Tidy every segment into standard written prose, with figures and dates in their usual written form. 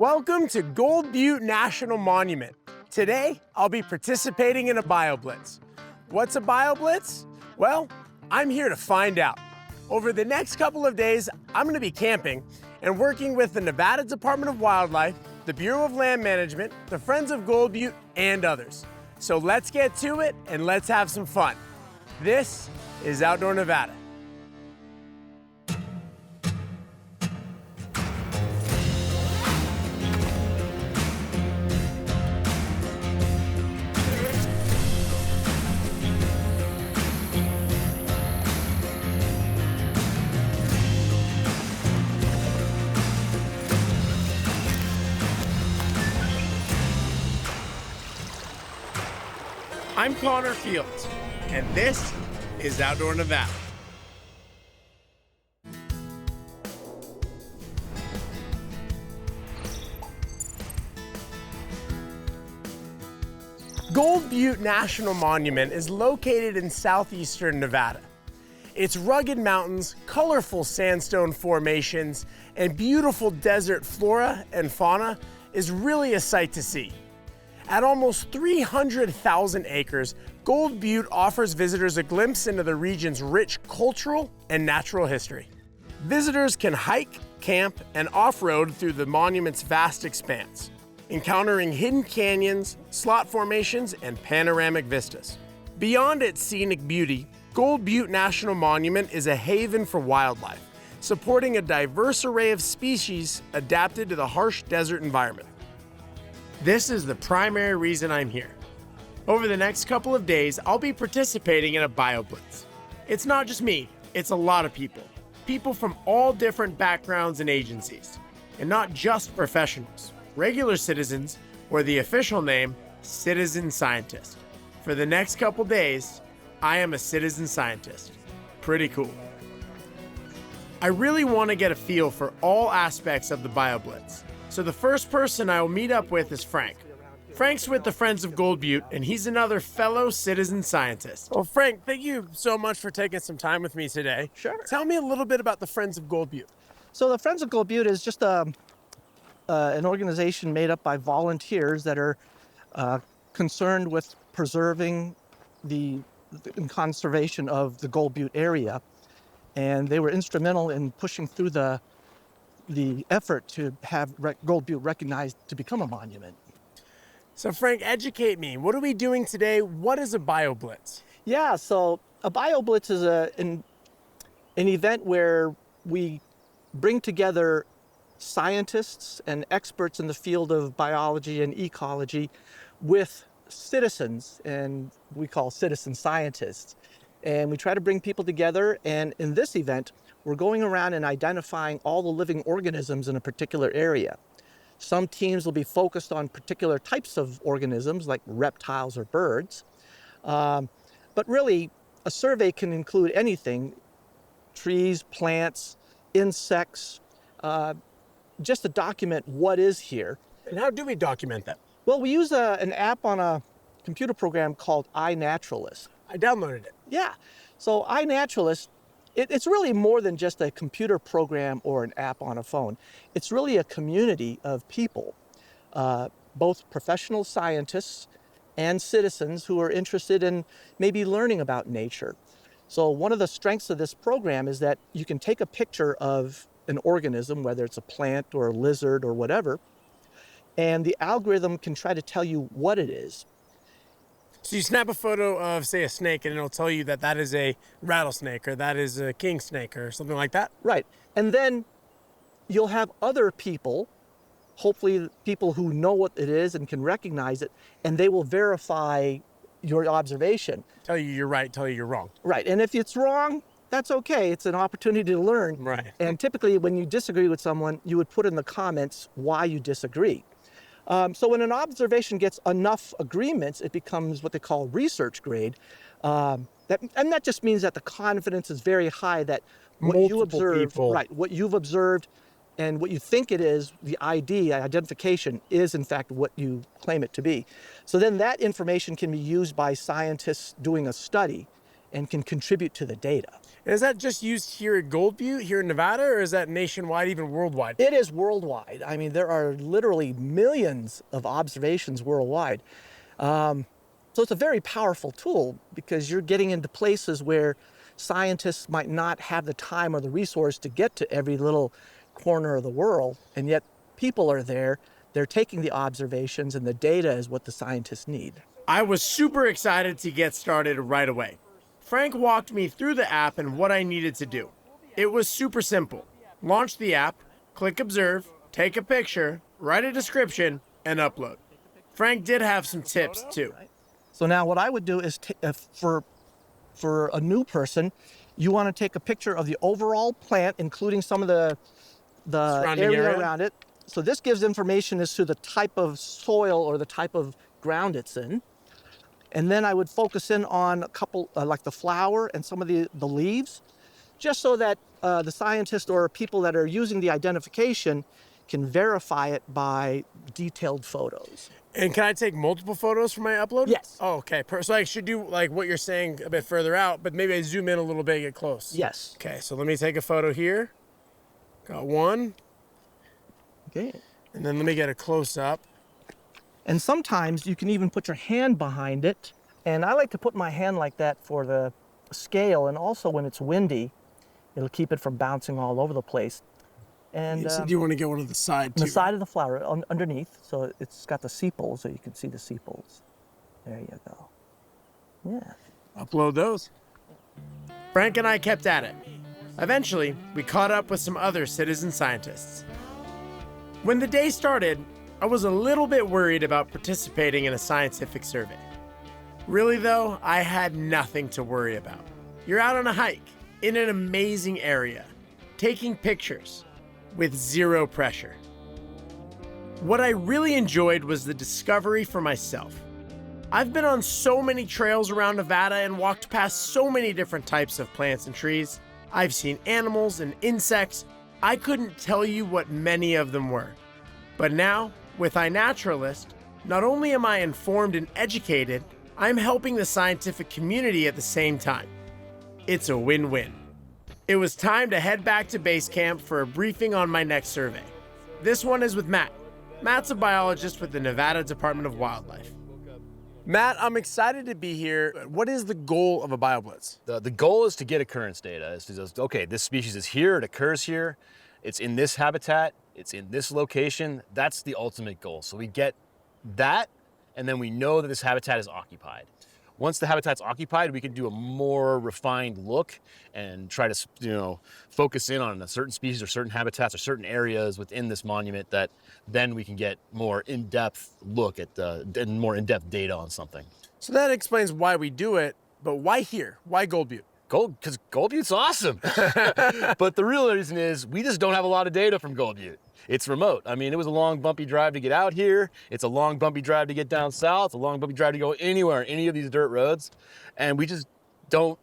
Welcome to Gold Butte National Monument. Today, I'll be participating in a BioBlitz. What's a BioBlitz? Well, I'm here to find out. Over the next couple of days, I'm going to be camping and working with the Nevada Department of Wildlife, the Bureau of Land Management, the Friends of Gold Butte, and others. So let's get to it and let's have some fun. This is Outdoor Nevada. I'm Connor Fields, and this is Outdoor Nevada. Gold Butte National Monument is located in southeastern Nevada. Its rugged mountains, colorful sandstone formations, and beautiful desert flora and fauna is really a sight to see. At almost 300,000 acres, Gold Butte offers visitors a glimpse into the region's rich cultural and natural history. Visitors can hike, camp, and off-road through the monument's vast expanse, encountering hidden canyons, slot formations, and panoramic vistas. Beyond its scenic beauty, Gold Butte National Monument is a haven for wildlife, supporting a diverse array of species adapted to the harsh desert environment. This is the primary reason I'm here. Over the next couple of days, I'll be participating in a BioBlitz. It's not just me, it's a lot of people. People from all different backgrounds and agencies. And not just professionals, regular citizens, or the official name, citizen scientist. For the next couple days, I am a citizen scientist. Pretty cool. I really want to get a feel for all aspects of the BioBlitz. So the first person I will meet up with is Frank. Frank's with the Friends of Gold Butte, and he's another fellow citizen scientist. Well, Frank, thank you so much for taking some time with me today. Sure. Tell me a little bit about the Friends of Gold Butte. So the Friends of Gold Butte is just an organization made up by volunteers that are concerned with preserving and conservation of the Gold Butte area. And they were instrumental in pushing through the effort to have Gold Butte recognized to become a monument. So Frank, educate me. What are we doing today? What is a BioBlitz? Yeah, so a BioBlitz is an event where we bring together scientists and experts in the field of biology and ecology with citizens, and we call citizen scientists. And we try to bring people together, and in this event, we're going around and identifying all the living organisms in a particular area. Some teams will be focused on particular types of organisms like reptiles or birds. But really, a survey can include anything, trees, plants, insects, just to document what is here. And how do we document that? Well, we use an app on a computer program called iNaturalist. I downloaded it. Yeah, so iNaturalist, it's really more than just a computer program or an app on a phone. It's really a community of people, both professional scientists and citizens who are interested in maybe learning about nature. So one of the strengths of this program is that you can take a picture of an organism, whether it's a plant or a lizard or whatever, and the algorithm can try to tell you what it is. So you snap a photo of, say, a snake, and it'll tell you that that is a rattlesnake, or that is a king snake, or something like that? Right. And then you'll have other people, hopefully people who know what it is and can recognize it, and they will verify your observation. Tell you you're right, tell you you're wrong. Right. And if it's wrong, that's okay. It's an opportunity to learn. Right. And typically when you disagree with someone, you would put in the comments why you disagree. So when an observation gets enough agreements, it becomes what they call research grade. And that just means that the confidence is very high that what you observed, right, what you've observed and what you think it is, the identification, is in fact what you claim it to be. So then that information can be used by scientists doing a study and can contribute to the data. And is that just used here at Gold Butte, here in Nevada, or is that nationwide, even worldwide? It is worldwide. I mean, there are literally millions of observations worldwide. So it's a very powerful tool because you're getting into places where scientists might not have the time or the resource to get to every little corner of the world, and yet people are there. They're taking the observations, and the data is what the scientists need. I was super excited to get started right away. Frank walked me through the app and what I needed to do. It was super simple. Launch the app, click observe, take a picture, write a description, and upload. Frank did have some tips too. So now what I would do is for a new person, you want to take a picture of the overall plant, including some of the area around it. So this gives information as to the type of soil or the type of ground it's in. And then I would focus in on a couple, like the flower and some of the leaves, just so that the scientists or people that are using the identification can verify it by detailed photos. And can I take multiple photos for my upload? Yes. Oh, okay. So I should do like what you're saying a bit further out, but maybe I zoom in a little bit and get close. Yes. Okay, so let me take a photo here. Got one. Okay. And then let me get a close up. And sometimes you can even put your hand behind it. And I like to put my hand like that for the scale, and also when it's windy, it'll keep it from bouncing all over the place. And So do you want to get one on the side too? the side of the flower, underneath, so it's got the sepals, so you can see the sepals. There you go. Yeah. Upload those. Frank and I kept at it. Eventually, we caught up with some other citizen scientists. When the day started, I was a little bit worried about participating in a scientific survey. Really though, I had nothing to worry about. You're out on a hike, in an amazing area, taking pictures, with zero pressure. What I really enjoyed was the discovery for myself. I've been on so many trails around Nevada and walked past so many different types of plants and trees. I've seen animals and insects. I couldn't tell you what many of them were. But now, with iNaturalist, not only am I informed and educated, I'm helping the scientific community at the same time. It's a win-win. It was time to head back to base camp for a briefing on my next survey. This one is with Matt. Matt's a biologist with the Nevada Department of Wildlife. Matt, I'm excited to be here. What is the goal of a BioBlitz? The goal is to get occurrence data. It's to just, okay, this species is here, it occurs here, it's in this habitat, it's in this location. That's the ultimate goal. So we get that, and then we know that this habitat is occupied. Once the habitat's occupied, we can do a more refined look and try to, focus in on a certain species or certain habitats or certain areas within this monument that then we can get more in-depth look at and more in-depth data on something. So that explains why we do it, but why here? Why Gold Butte? Because Gold Butte's awesome. But the real reason is we just don't have a lot of data from Gold Butte. It's remote. I mean, it was a long, bumpy drive to get out here. It's a long, bumpy drive to get down south. A long, bumpy drive to go anywhere, any of these dirt roads. And we just don't,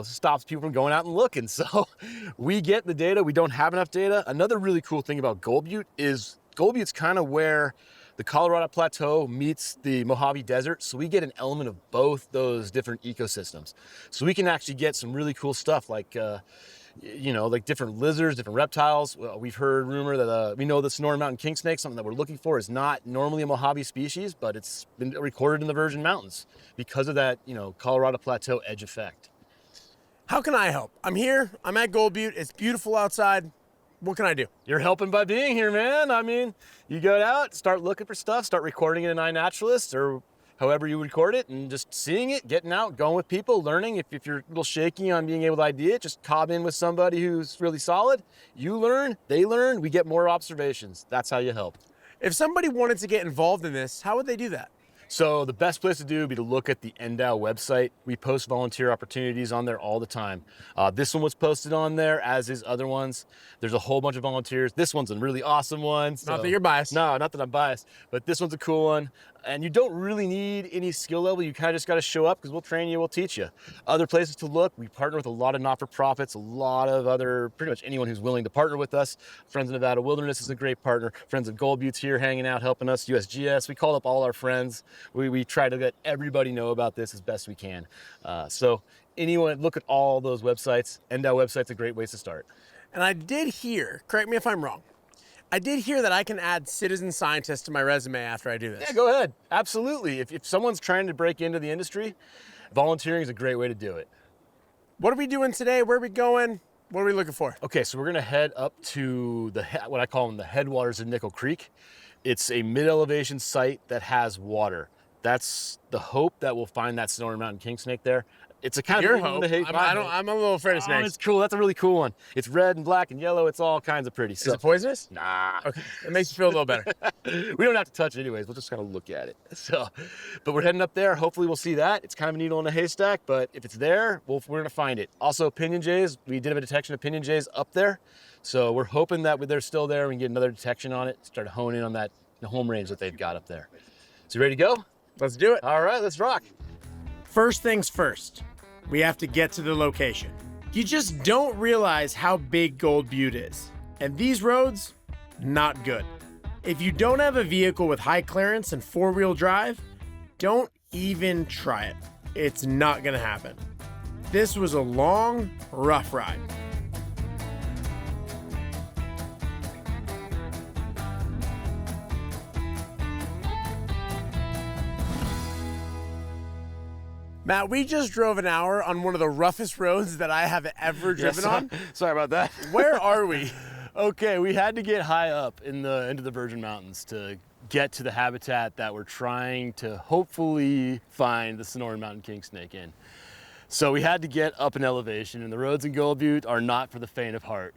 stops people from going out and looking. So we get the data. We don't have enough data. Another really cool thing about Gold Butte is Gold Butte's kind of where the Colorado Plateau meets the Mojave Desert. So we get an element of both those different ecosystems. So we can actually get some really cool stuff like, like different lizards, different reptiles. We've heard rumor that we know the Sonoran Mountain king snake, something that we're looking for, is not normally a Mojave species, but it's been recorded in the Virgin Mountains because of that, Colorado Plateau edge effect. How can I help? I'm here, I'm at Gold Butte, it's beautiful outside. What can I do? You're helping by being here, man. I mean, you go out, start looking for stuff, start recording it in iNaturalist or however you record it, and just seeing it, getting out, going with people, learning. If you're a little shaky on being able to ID it, just cob in with somebody who's really solid. You learn, they learn, we get more observations. That's how you help. If somebody wanted to get involved in this, how would they do that? So the best place to do would be to look at the NDOW website. We post volunteer opportunities on there all the time. This one was posted on there, as is other ones. There's a whole bunch of volunteers. This one's a really awesome one. Not that you're biased. No, not that I'm biased, but this one's a cool one. And you don't really need any skill level. You kind of just got to show up because we'll train you, we'll teach you. Other places to look, we partner with a lot of not-for-profits, a lot of other, pretty much anyone who's willing to partner with us. Friends of Nevada Wilderness is a great partner. Friends of Gold Butte's here hanging out, helping us. USGS, we called up all our friends. we try to let everybody know about this as best we can. So anyone, look at all those websites. NDOW website's a great place to start. And I did hear, correct me if I'm wrong, I did hear that I can add citizen scientist to my resume after I do this. Yeah, go ahead. Absolutely. If someone's trying to break into the industry, volunteering is a great way to do it. What are we doing today? Where are we going? What are we looking for? Okay, so we're gonna head up to what I call them the headwaters of Nickel Creek. It's a mid-elevation site that has water. That's the hope that we'll find that Sonoran Mountain king snake there. It's a kind Your of hope. I'm a little afraid of snakes. It's cool. That's a really cool one. It's red and black and yellow. It's all kinds of pretty. Is it poisonous? Nah. Okay, it makes you feel a little better. We don't have to touch it anyways. We'll just kind of look at it. So, but we're heading up there. Hopefully we'll see that. It's kind of a needle in a haystack, but if it's there, we're gonna find it. Also, pinyon jays. We did have a detection of pinyon jays up there. So we're hoping that they're still there. We can get another detection on it. Start honing in on that the home range that they've got up there. So you ready to go? Let's do it. All right, let's rock. First things first, we have to get to the location. You just don't realize how big Gold Butte is. And these roads, not good. If you don't have a vehicle with high clearance and four-wheel drive, don't even try it. It's not gonna happen. This was a long, rough ride. Matt, we just drove an hour on one of the roughest roads that I have ever driven on. Sorry about that. Where are we? Okay, we had to get high up into the Virgin Mountains to get to the habitat that we're trying to hopefully find the Sonoran Mountain king snake in. So we had to get up in elevation, and the roads in Gold Butte are not for the faint of heart.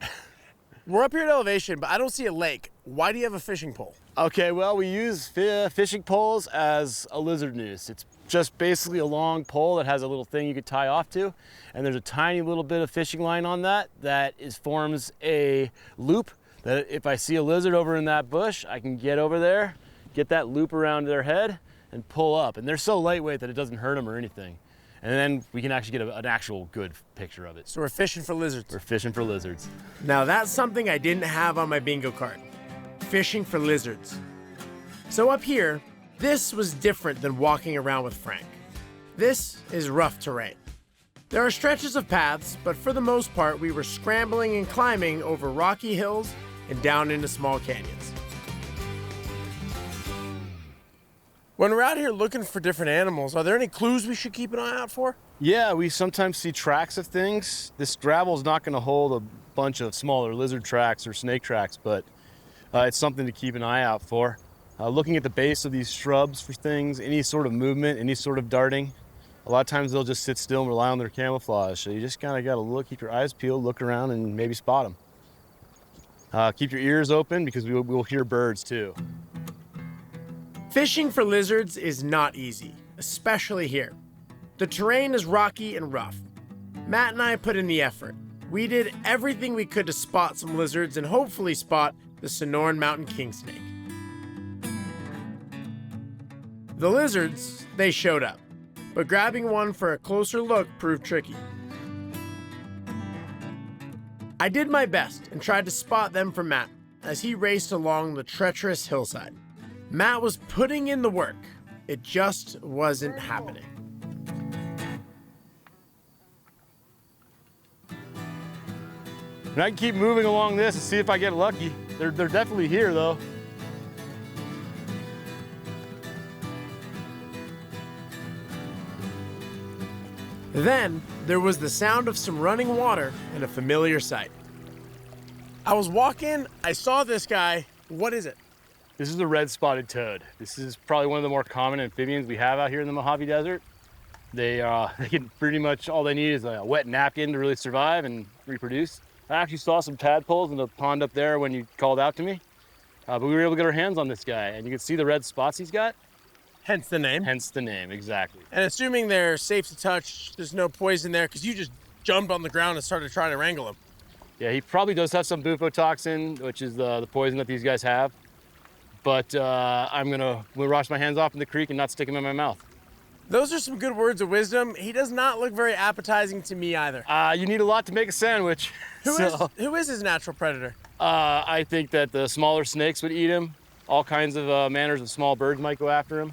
We're up here at elevation, but I don't see a lake. Why do you have a fishing pole? Okay, well, we use fishing poles as a lizard noose. It's just basically a long pole that has a little thing you could tie off to, and there's a tiny little bit of fishing line on that forms a loop that if I see a lizard over in that bush, I can get over there, get that loop around their head, and pull up. And they're so lightweight that it doesn't hurt them or anything. And then we can actually get an actual good picture of it. So we're fishing for lizards. We're fishing for lizards. Now that's something I didn't have on my bingo card. Fishing for lizards. So up here, this was different than walking around with Frank. This is rough terrain. There are stretches of paths, but for the most part, we were scrambling and climbing over rocky hills and down into small canyons. When we're out here looking for different animals, are there any clues we should keep an eye out for? Yeah, we sometimes see tracks of things. This gravel's not going to hold a bunch of smaller lizard tracks or snake tracks, but it's something to keep an eye out for. Looking at the base of these shrubs for things, any sort of movement, any sort of darting. A lot of times they'll just sit still and rely on their camouflage. So you just kind of got to look, keep your eyes peeled, look around, and maybe spot them. Keep your ears open because we'll hear birds too. Fishing for lizards is not easy, especially here. The terrain is rocky and rough. Matt and I put in the effort. We did everything we could to spot some lizards and hopefully spot the Sonoran Mountain king snake. The lizards, they showed up, but grabbing one for a closer look proved tricky. I did my best and tried to spot them from Matt as he raced along the treacherous hillside. Matt was putting in the work. It just wasn't happening. And I can keep moving along this and see if I get lucky. They're definitely here though. Then there was the sound of some running water and a familiar sight. I was walking, I saw this guy. What is it? This is the red-spotted toad. This is probably one of the more common amphibians we have out here in the Mojave Desert. They can pretty much, all they need is a wet napkin to really survive and reproduce. I actually saw some tadpoles in the pond up there when you called out to me, but we were able to get our hands on this guy, and you can see the red spots he's got. Hence the name. Hence the name, exactly. And assuming they're safe to touch, there's no poison there, because you just jumped on the ground and started trying to wrangle him. Yeah, he probably does have some bufotoxin, which is the poison that these guys have. But we'll wash my hands off in the creek and not stick him in my mouth. Those are some good words of wisdom. He does not look very appetizing to me either. You need a lot to make a sandwich. Who is his natural predator? I think that the smaller snakes would eat him. All kinds of manners of small birds might go after him.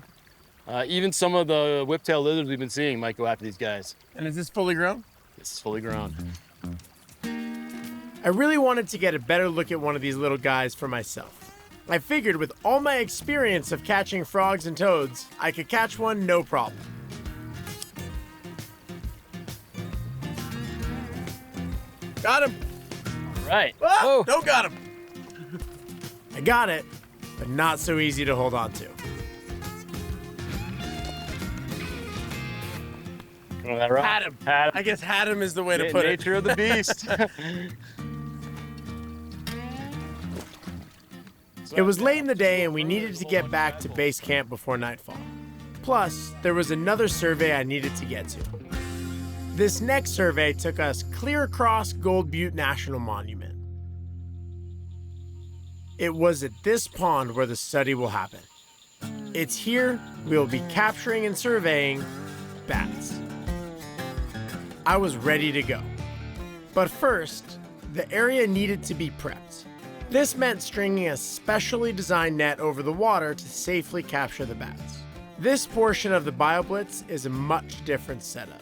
Even some of the whiptail lizards we've been seeing might go after these guys. And is this fully grown? This is fully grown. I really wanted to get a better look at one of these little guys for myself. I figured with all my experience of catching frogs and toads, I could catch one no problem. Got him! Right. Ah, Oh. don't got him! I got it, but not so easy to hold on to. Oh, that right. Had him. Had him. I guess had him is the way to put it. Nature of the beast. It was late in the day and we needed to get back to base camp before nightfall. Plus, there was another survey I needed to get to. This next survey took us clear across Gold Butte National Monument. It was at this pond where the study will happen. It's here we will be capturing and surveying bats. I was ready to go. But first, the area needed to be prepped. This meant stringing a specially designed net over the water to safely capture the bats. This portion of the BioBlitz is a much different setup.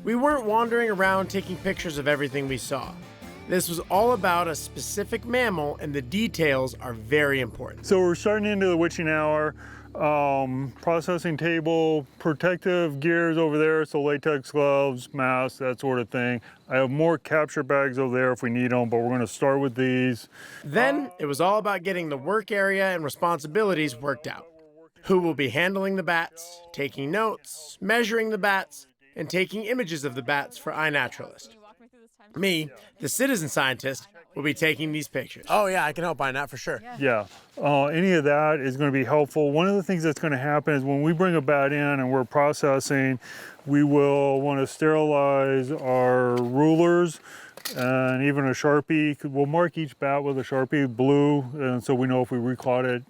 We weren't wandering around taking pictures of everything we saw. This was all about a specific mammal and the details are very important. So we're starting into the witching hour. Processing table, protective gears over there, so latex gloves, masks, that sort of thing. I have more capture bags over there if we need them, but we're going to start with these. Then it was all about getting the work area and responsibilities worked out. Who will be handling the bats, taking notes, measuring the bats, and taking images of the bats for iNaturalist. Me, the citizen scientist, will be taking these pictures. Oh yeah, I can help on that for sure. Yeah, any of that is going to be helpful. One of the things that's going to happen is when we bring a bat in and we're processing, we will want to sterilize our rulers and even a Sharpie. We'll mark each bat with a Sharpie blue, and so we know if we recaught it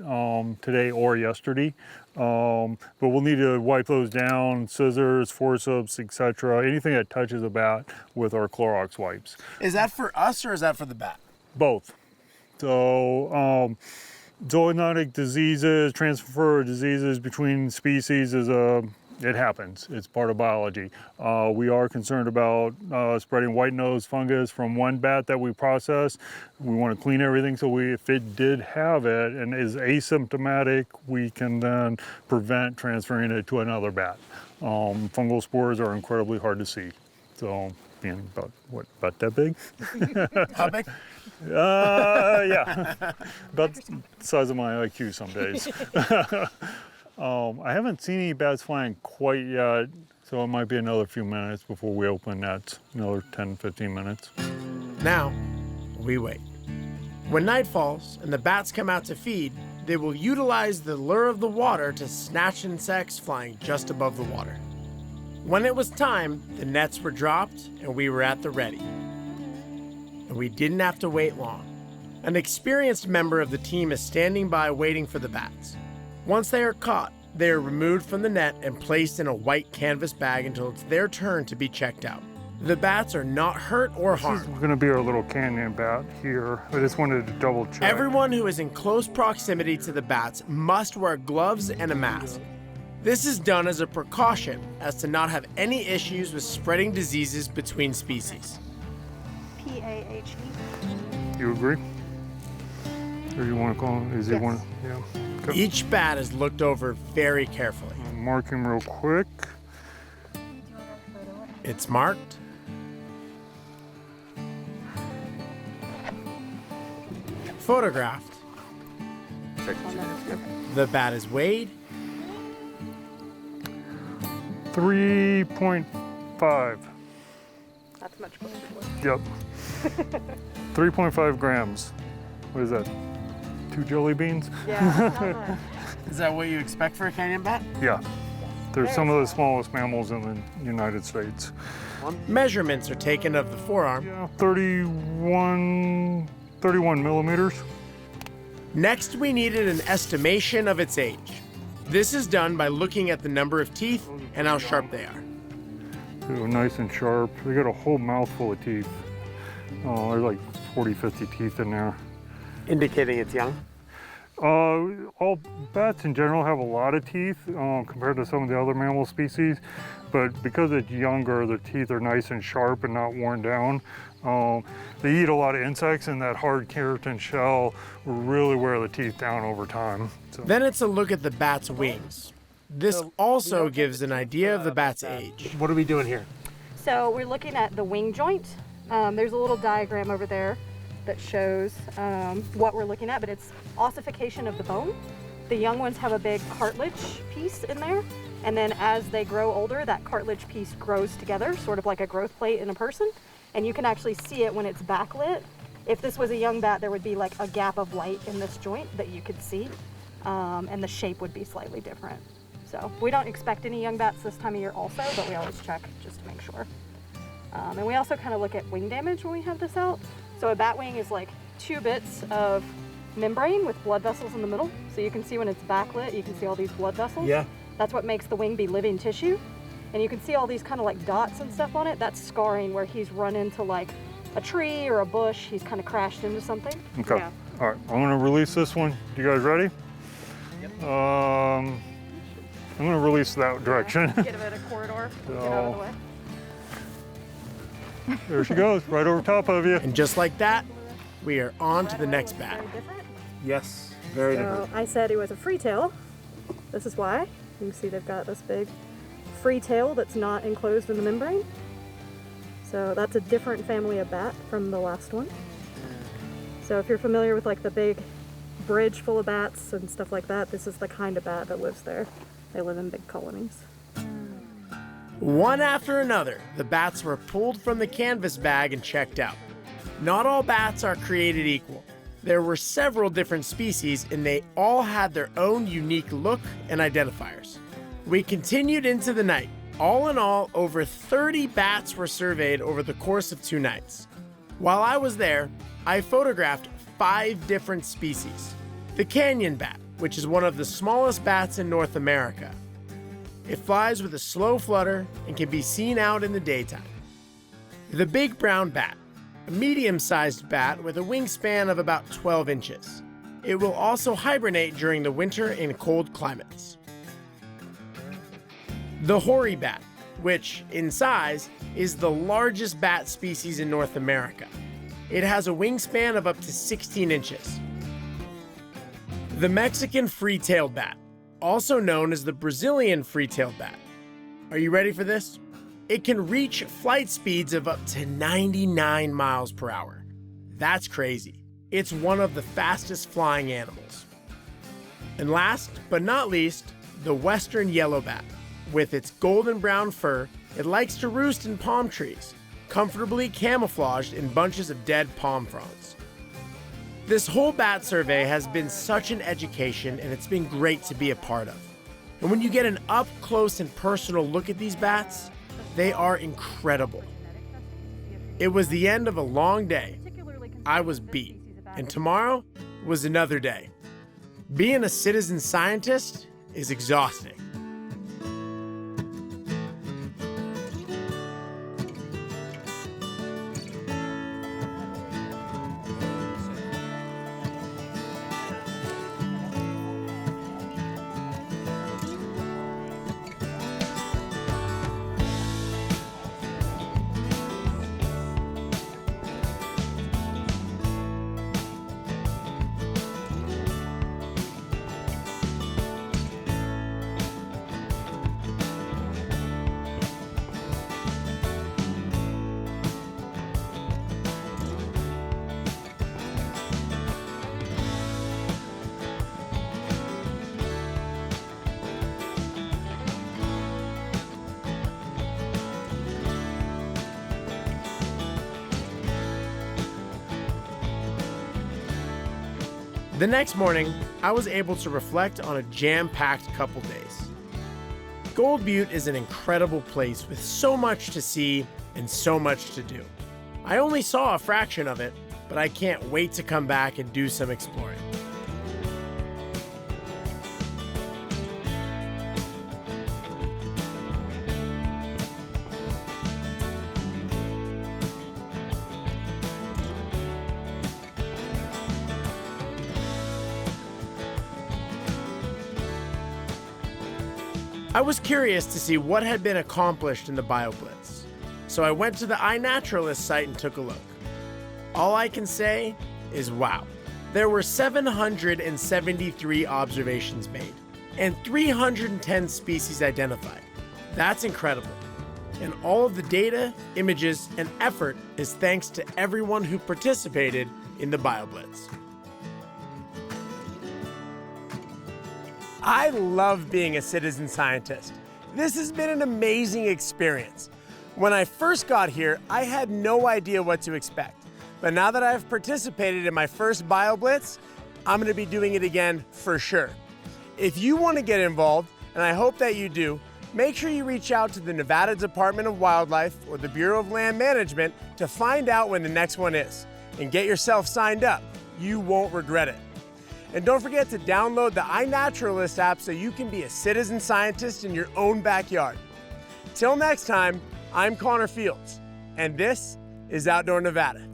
today or yesterday. But we'll need to wipe those down, scissors, forceps, etc. Anything that touches a bat with our Clorox wipes. Is that for us or is that for the bat? Both. So zoonotic diseases, transfer of diseases between species it happens. It's part of biology. We are concerned about spreading white nose fungus from one bat that we process. We want to clean everything so if it did have it and is asymptomatic, we can then prevent transferring it to another bat. Fungal spores are incredibly hard to see. So being about that big? How big? Yeah, about the size of my IQ some days. I haven't seen any bats flying quite yet, so it might be another few minutes before we open nets, another 10, 15 minutes. Now, we wait. When night falls and the bats come out to feed, they will utilize the lure of the water to snatch insects flying just above the water. When it was time, the nets were dropped and we were at the ready. And we didn't have to wait long. An experienced member of the team is standing by waiting for the bats. Once they are caught, they are removed from the net and placed in a white canvas bag until it's their turn to be checked out. The bats are not hurt or harmed. This is going to be our little canyon bat here. I just wanted to double check. Everyone who is in close proximity to the bats must wear gloves and a mask. This is done as a precaution as to not have any issues with spreading diseases between species. PAHE. You agree? Or you want to call him? Is he Yes. one? Yeah. Okay. Each bat is looked over very carefully. Mark him real quick. It's marked, photographed, the bat is weighed, 3.5. That's much closer. Yep. 3.5 grams. What is that? 2 jelly beans? Yeah. Is that what you expect for a canyon bat? Yeah. They're some of the smallest mammals in the United States. Measurements are taken of the forearm. Yeah, 31 millimeters. Next, we needed an estimation of its age. This is done by looking at the number of teeth and how sharp they are. They're nice and sharp. They got a whole mouthful of teeth. Oh, there's like 40, 50 teeth in there. Indicating it's young. all bats in general have a lot of teeth compared to some of the other mammal species, but because it's younger, the teeth are nice and sharp and not worn down. They eat a lot of insects, and that hard keratin shell will really wear the teeth down over time. So. Then it's a look at the bat's wings. This also gives an idea of the bat's age. What are we doing here? So we're looking at the wing joint. There's a little diagram over there that shows what we're looking at, but it's ossification of the bone. The young ones have a big cartilage piece in there, and then as they grow older, that cartilage piece grows together, sort of like a growth plate in a person, and you can actually see it when it's backlit. If this was a young bat, there would be like a gap of light in this joint that you could see, and the shape would be slightly different. So we don't expect any young bats this time of year also, but we always check just to make sure. And we also kind of look at wing damage when we have this out. So a bat wing is like 2 bits of membrane with blood vessels in the middle. So you can see when it's backlit, you can see all these blood vessels. Yeah. That's what makes the wing be living tissue. And you can see all these kind of like dots and stuff on it. That's scarring where he's run into like a tree or a bush. He's kind of crashed into something. Okay. Yeah. All right, I'm gonna release this one. You guys ready? Yep. I'm gonna release that direction. Get him in a corridor. Get out of the way. There she goes, right over top of you. And just like that, we are on to the next bat. Very different. Yes, very different. So I said it was a free tail. This is why. You can see they've got this big free tail that's not enclosed in the membrane. So that's a different family of bat from the last one. So if you're familiar with like the big bridge full of bats and stuff like that, this is the kind of bat that lives there. They live in big colonies. One after another, the bats were pulled from the canvas bag and checked out. Not all bats are created equal. There were several different species, and they all had their own unique look and identifiers. We continued into the night. All in all, over 30 bats were surveyed over the course of 2 nights. While I was there, I photographed 5 different species. The canyon bat, which is one of the smallest bats in North America. It flies with a slow flutter and can be seen out in the daytime. The big brown bat, a medium-sized bat with a wingspan of about 12 inches. It will also hibernate during the winter in cold climates. The hoary bat, which, in size, is the largest bat species in North America. It has a wingspan of up to 16 inches. The Mexican free-tailed bat, also known as the Brazilian free-tailed bat. Are you ready for this? It can reach flight speeds of up to 99 miles per hour. That's crazy. It's one of the fastest flying animals. And last but not least, the western yellow bat. With its golden brown fur, it likes to roost in palm trees, comfortably camouflaged in bunches of dead palm fronds. This whole bat survey has been such an education, and it's been great to be a part of. And when you get an up-close and personal look at these bats, they are incredible. It was the end of a long day. I was beat, and tomorrow was another day. Being a citizen scientist is exhausting. The next morning, I was able to reflect on a jam-packed couple days. Gold Butte is an incredible place with so much to see and so much to do. I only saw a fraction of it, but I can't wait to come back and do some exploring. I was curious to see what had been accomplished in the BioBlitz, so I went to the iNaturalist site and took a look. All I can say is wow. There were 773 observations made and 310 species identified. That's incredible. And all of the data, images, and effort is thanks to everyone who participated in the BioBlitz. I love being a citizen scientist. This has been an amazing experience. When I first got here, I had no idea what to expect. But now that I've participated in my first BioBlitz, I'm gonna be doing it again for sure. If you wanna get involved, and I hope that you do, make sure you reach out to the Nevada Department of Wildlife or the Bureau of Land Management to find out when the next one is. And get yourself signed up. You won't regret it. And don't forget to download the iNaturalist app so you can be a citizen scientist in your own backyard. Till next time, I'm Connor Fields, and this is Outdoor Nevada.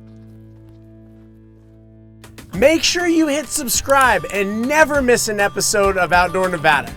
Make sure you hit subscribe and never miss an episode of Outdoor Nevada.